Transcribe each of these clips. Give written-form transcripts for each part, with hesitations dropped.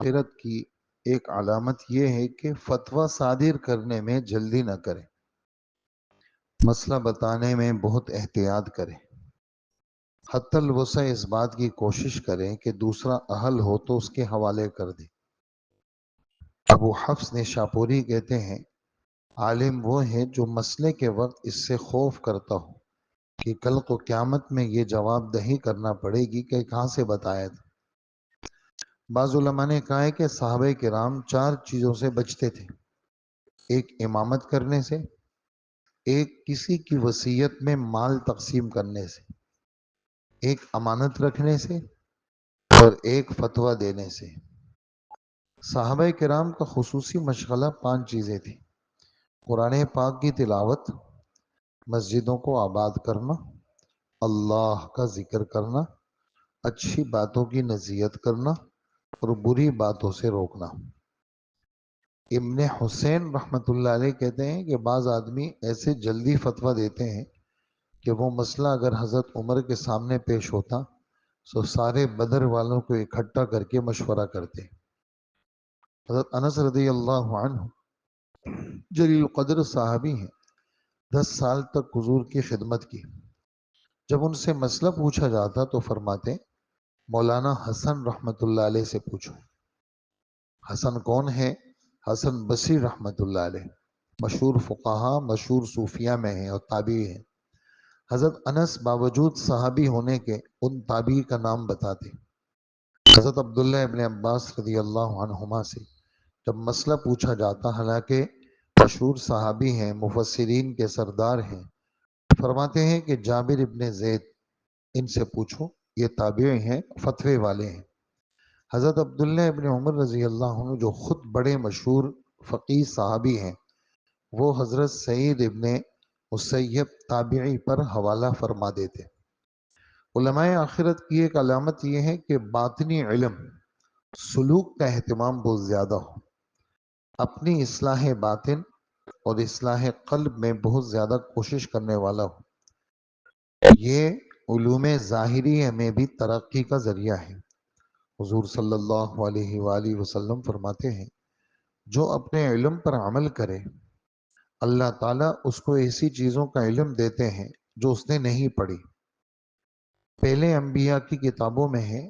آخرت کی ایک علامت یہ ہے کہ فتویٰ صادر کرنے میں جلدی نہ کریں، مسئلہ بتانے میں بہت احتیاط کریں، حتی الوسع اس بات کی کوشش کریں کہ دوسرا اہل ہو تو اس کے حوالے کر دیں۔ ابو حفص نشاپوری کہتے ہیں عالم وہ ہے جو مسئلے کے وقت اس سے خوف کرتا ہو کہ کل کو قیامت میں یہ جواب دہی کرنا پڑے گی کہ کہاں سے بتایا تھا۔ بعض علماء نے کہا ہے کہ صحابہ کرام 4 چیزوں سے بچتے تھے: ایک امامت کرنے سے، ایک کسی کی وصیت میں مال تقسیم کرنے سے، ایک امانت رکھنے سے، اور ایک فتویٰ دینے سے۔ صحابہ کرام کا خصوصی مشغلہ 5 چیزیں تھیں: قرآن پاک کی تلاوت، مسجدوں کو آباد کرنا، اللہ کا ذکر کرنا، اچھی باتوں کی نصیحت کرنا اور بری باتوں سے روکنا۔ ابن حسین رحمۃ اللہ علیہ کہتے ہیں کہ بعض آدمی ایسے جلدی فتویٰ دیتے ہیں کہ وہ مسئلہ اگر حضرت عمر کے سامنے پیش ہوتا تو سارے بدر والوں کو اکٹھا کر کے مشورہ کرتے۔ حضرت انس رضی اللہ عنہ جلیل القدر صحابی ہیں، 10 سال تک حضور کی خدمت کی۔ جب ان سے مسئلہ پوچھا جاتا تو فرماتے مولانا حسن رحمۃ اللہ علیہ سے پوچھو۔ حسن کون ہے؟ حسن بصری رحمۃ اللہ علیہ، مشہور فقہا، مشہور صوفیہ میں ہیں اور تابعی ہیں۔ حضرت انس باوجود صحابی ہونے کے ان تابعی کا نام بتاتے۔ حضرت عبداللہ ابن عباس رضی اللہ عنہما سے جب مسئلہ پوچھا جاتا، حالانکہ مشہور صحابی ہیں، مفسرین کے سردار ہیں، فرماتے ہیں کہ جابر ابن زید ان سے پوچھو، یہ تابعی ہیں، فتوے والے ہیں۔ حضرت عبداللہ ابن عمر رضی اللہ عنہ جو خود بڑے مشہور فقیہ صحابی ہیں، وہ حضرت سعید ابن مسیب تابعی پر حوالہ فرما دیتے۔ علماء آخرت کی ایک علامت یہ ہے کہ باطنی علم، سلوک کا اہتمام بہت زیادہ ہو، اپنی اصلاح باطن اور اصلاح قلب میں بہت زیادہ کوشش کرنے والا ہو۔ یہ علوم ظاہریہ میں بھی ترقی کا ذریعہ ہے۔ حضور صلی اللہ علیہ وآلہ وسلم فرماتے ہیں جو اپنے علم پر عمل کرے اللہ تعالیٰ اس کو ایسی چیزوں کا علم دیتے ہیں جو اس نے نہیں پڑھی۔ پہلے انبیاء کی کتابوں میں ہے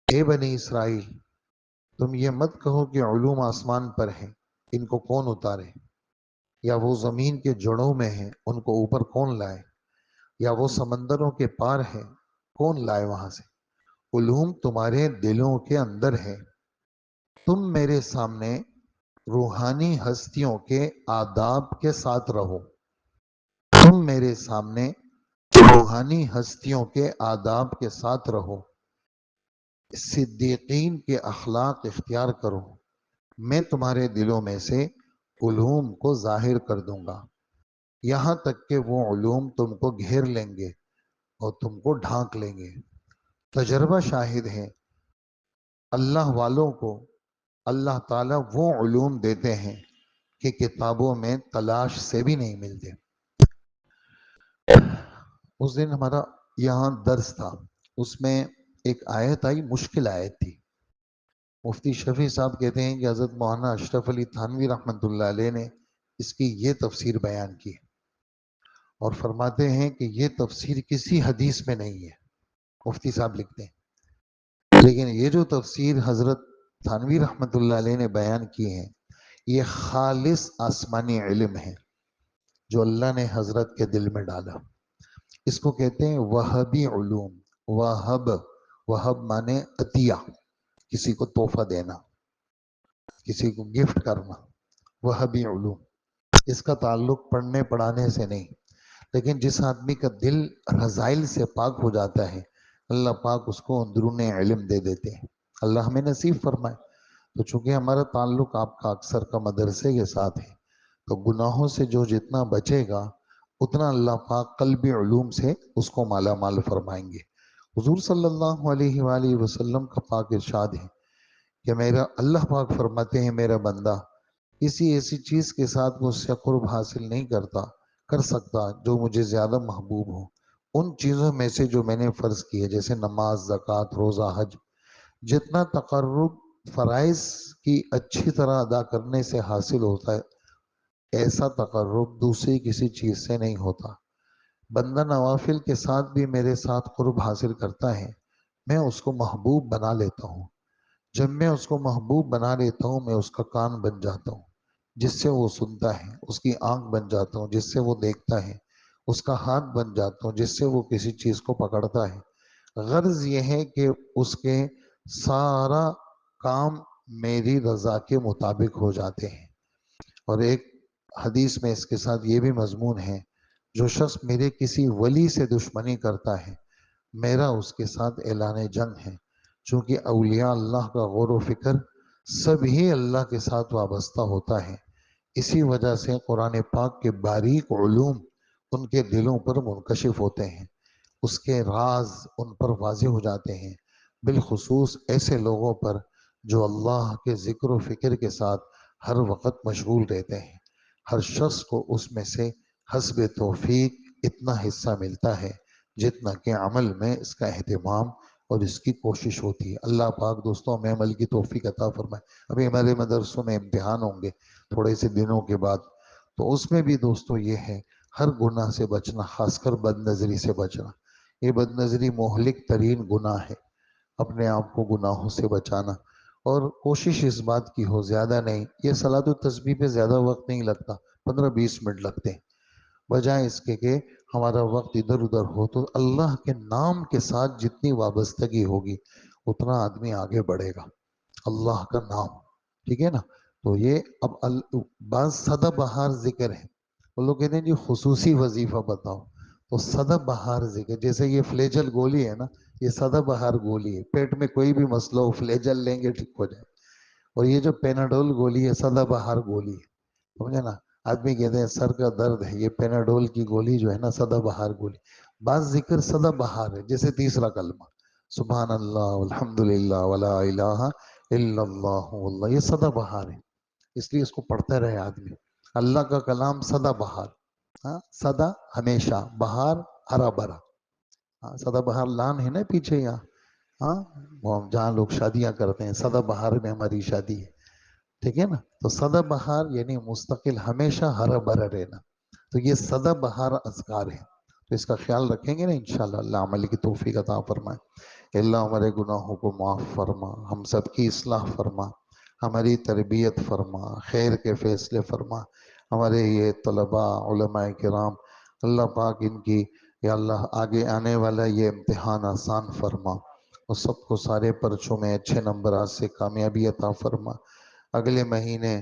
اے بنی اسرائیل تم یہ مت کہو کہ علوم آسمان پر ہیں، ان کو کون اتارے، یا وہ زمین کے جڑوں میں ہیں، ان کو اوپر کون لائے، یا وہ سمندروں کے پار ہیں، کون لائے وہاں سے۔ علوم تمہارے دلوں کے اندر ہے۔ تم میرے سامنے روحانی ہستیوں کے آداب کے ساتھ رہو۔ تم میرے سامنے روحانی ہستیوں کے آداب کے ساتھ رہو، صدیقین کے اخلاق اختیار کرو، میں تمہارے دلوں میں سے علوم کو ظاہر کر دوں گا، یہاں تک کہ وہ علوم تم کو گھیر لیں گے اور تم کو ڈھانک لیں گے۔ تجربہ شاہد ہے، اللہ والوں کو اللہ تعالیٰ وہ علوم دیتے ہیں کہ کتابوں میں تلاش سے بھی نہیں ملتے۔ اس دن ہمارا یہاں درس تھا، اس میں ایک آیت آئی، مشکل آیت تھی۔ مفتی شفیع صاحب کہتے ہیں کہ حضرت مولانا اشرف علی تھانوی رحمۃ اللہ علیہ نے اس کی یہ تفسیر بیان کی اور فرماتے ہیں کہ یہ تفسیر کسی حدیث میں نہیں ہے، مفتی صاحب لکھتے ہیں، لیکن یہ جو تفسیر حضرت تھانوی رحمۃ اللہ علیہ نے بیان کی ہے یہ خالص آسمانی علم ہے جو اللہ نے حضرت کے دل میں ڈالا۔ اس کو کہتے ہیں وہبی علوم۔ وہب مانے عطیہ، کسی کو تحفہ دینا، کسی کو گفٹ کرنا، وہبی علوم۔ اس کا تعلق پڑھنے پڑھانے سے نہیں، لیکن جس آدمی کا دل رذائل سے پاک ہو جاتا ہے اللہ پاک اس کو اندرون علم دے دیتے ہیں۔ اللہ ہمیں نصیب فرمائے۔ تو چونکہ ہمارا تعلق آپ کا اکثر کا مدرسے کے ساتھ ہے تو گناہوں سے جو جتنا بچے گا اتنا اللہ پاک قلبی علوم سے اس کو مالا مال فرمائیں گے۔ حضور صلی اللہ علیہ وآلہ وسلم کا پاک ارشاد ہے کہ میرا اللہ پاک فرماتے ہیں میرا بندہ کسی ایسی چیز کے ساتھ مجھ سے قرب حاصل نہیں کر سکتا جو مجھے زیادہ محبوب ہو، ان چیزوں میں سے جو میں نے فرض کی ہے، جیسے نماز، زکوٰۃ، روزہ، حج۔ جتنا تقرب فرائض کی اچھی طرح ادا کرنے سے حاصل ہوتا ہے، ایسا تقرب دوسری کسی چیز سے نہیں ہوتا۔ بندہ نوافل کے ساتھ بھی میرے ساتھ قرب حاصل کرتا ہے، میں اس کو محبوب بنا لیتا ہوں۔ جب میں اس کو محبوب بنا لیتا ہوں، میں اس کا کان بن جاتا ہوں جس سے وہ سنتا ہے، اس کی آنکھ بن جاتا ہوں جس سے وہ دیکھتا ہے، اس کا ہاتھ بن جاتا ہوں جس سے وہ کسی چیز کو پکڑتا ہے۔ غرض یہ ہے کہ اس کے سارا کام میری رضا کے مطابق ہو جاتے ہیں۔ اور ایک حدیث میں اس کے ساتھ یہ بھی مضمون ہے، جو شخص میرے کسی ولی سے دشمنی کرتا ہے، میرا اس کے ساتھ اعلان جنگ ہے۔ چونکہ اولیاء اللہ کا غور و فکر سب ہی اللہ کے ساتھ وابستہ ہوتا ہے، اسی وجہ سے قرآن پاک کے باریک علوم ان کے دلوں پر منکشف ہوتے ہیں، اس کے راز ان پر واضح ہو جاتے ہیں، بالخصوص ایسے لوگوں پر جو اللہ کے ذکر و فکر کے ساتھ ہر وقت مشغول رہتے ہیں۔ ہر شخص کو اس میں سے حسب توفیق اتنا حصہ ملتا ہے جتنا کہ عمل میں اس کا اہتمام اور اس کی کوشش ہوتی ہے۔ اللہ پاک دوستوں ہمیں عمل کی توفیق عطا فرمائے۔ ابھی ہمارے مدرسوں میں امتحان ہوں گے تھوڑے سے دنوں کے بعد، تو اس میں بھی دوستوں یہ ہے ہر گناہ سے بچنا، خاص کر بد نظری سے بچنا۔ یہ بد نظری مہلک ترین گناہ ہے، اپنے آپ کو گناہوں سے بچانا۔ اور کوشش اس بات کی ہو، زیادہ نہیں، یہ صلاۃ التسبیح پہ زیادہ وقت نہیں لگتا، 15-20 منٹ لگتے ہیں، بجائے اس کے کہ ہمارا وقت ادھر ادھر ہو۔ تو اللہ کے نام کے ساتھ جتنی وابستگی ہوگی اتنا آدمی آگے بڑھے گا۔ اللہ کا نام، ٹھیک ہے نا؟ تو یہ اب بعض سدا بہار ذکر ہے، وہ لوگ کہتے ہیں جی خصوصی وظیفہ بتاؤ، تو سدا بہار ذکر، جیسے یہ فلیجل گولی ہے نا، یہ سدا بہار گولی ہے، پیٹ میں کوئی بھی مسئلہ ہو فلیجل لیں گے ٹھیک ہو جائے۔ اور یہ جو پیناڈول گولی ہے سدا بہار گولی ہے، سمجھے نا؟ آدمی کہتے ہیں سر کا درد ہے، یہ پیناڈول کی گولی جو ہے نا سدا بہار گولی۔ بعض ذکر سدا بہار ہے، جیسے تیسرا کلمہ سبحان اللہ الحمدللہ ولا الہ الا اللہ واللہ، یہ سدا بہار ہے، اس لیے اس کو پڑھتا رہے آدمی۔ اللہ کا کلام سدا بہار، ہاں سدا ہمیشہ، بہار ہرا بھرا، ہاں سدا بہار لان ہے نا پیچھے یہاں، ہاں وہ جہاں لوگ شادیاں کرتے ہیں، سدا بہار میں ہماری شادی ہے، ٹھیک ہے نا؟ تو سدا بہار یعنی مستقل ہمیشہ ہرا بھرا رہنا، تو یہ سدا بہار اذکار ہے، تو اس کا خیال رکھیں گے نا انشاءاللہ، اللہ عمل کی توفیق عطا فرمائے۔ اللہ ہمارے گناہوں کو معاف فرما، ہم سب کی اصلاح فرما، ہماری تربیت فرما، خیر کے فیصلے فرما، ہمارے یہ طلباء علماء کرام، اللہ پاک ان کی یا اللہ آگے آنے والا یہ امتحان آسان فرما، اور سب کو سارے پرچوں میں اچھے نمبرات سے کامیابی عطا فرما۔ اگلے مہینے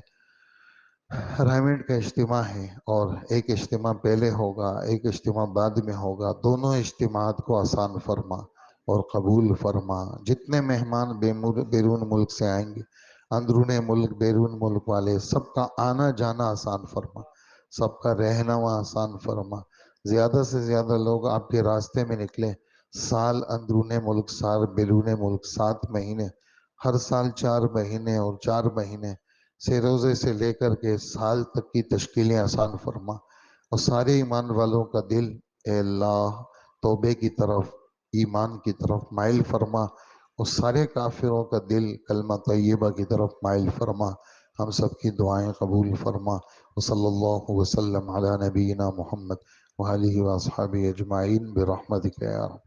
رائمنڈ کا اجتماع ہے، اور ایک اجتماع پہلے ہوگا ایک اجتماع بعد میں ہوگا، دونوں اجتماعات کو آسان فرما اور قبول فرما۔ جتنے مہمان بیرون ملک سے آئیں گے، اندرون ملک بیرون ملک والے، سب کا آنا جانا آسان فرما، سب کا رہنا وہاں آسان فرما۔ زیادہ سے زیادہ لوگ آپ کے راستے میں نکلیں، سال اندرون ملک سال بیرون ملک، 7 مہینے، ہر سال 4 مہینے، اور 4 مہینے سے روزے سے لے کر کے سال تک کی تشکیلیں آسان فرما، اور سارے ایمان والوں کا دل اے اللہ توبے کی طرف، ایمان کی طرف مائل فرما، اور سارے کافروں کا دل کلمہ طیبہ کی طرف مائل فرما۔ ہم سب کی دعائیں قبول فرما، وصلی اللہ وسلم علی نبینا محمد وآلہ واصحابہ اجمعین برحمتک یا رب۔